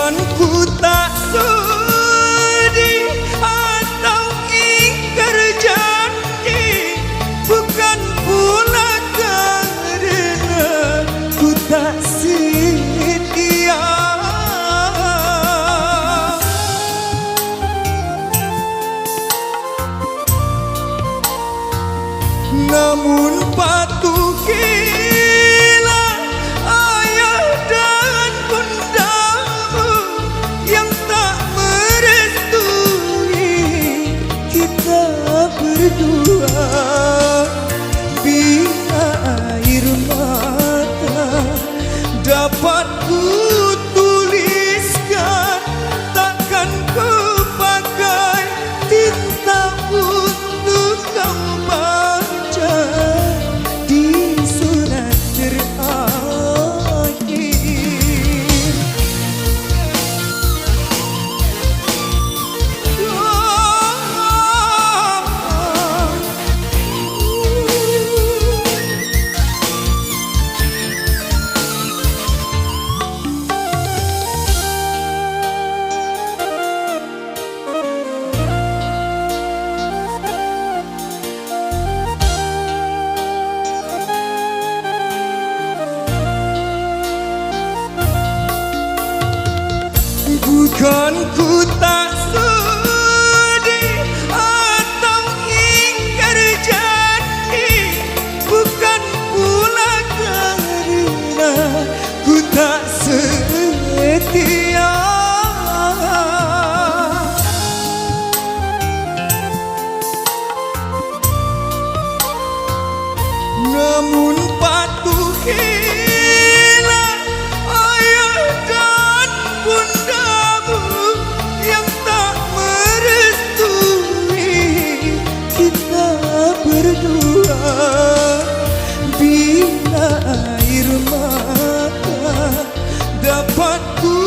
Bukan ku tak sudi atau ingkar janji, bukan pula karena ku tak setia. Namun patuhilah ayah dan bundamu yang tak merestui kita berdua. Bila air mata dapat ku tuliskan, takkan ku pakai tinta untuk kau baca di surat terakhir. Bukan ku tak sudi atau ingkar janji, bukan pula karena ku tak setia. Namun patuhilah ayah dan bundamu yang tak merestui kita berdua. Bila air mata dapat ku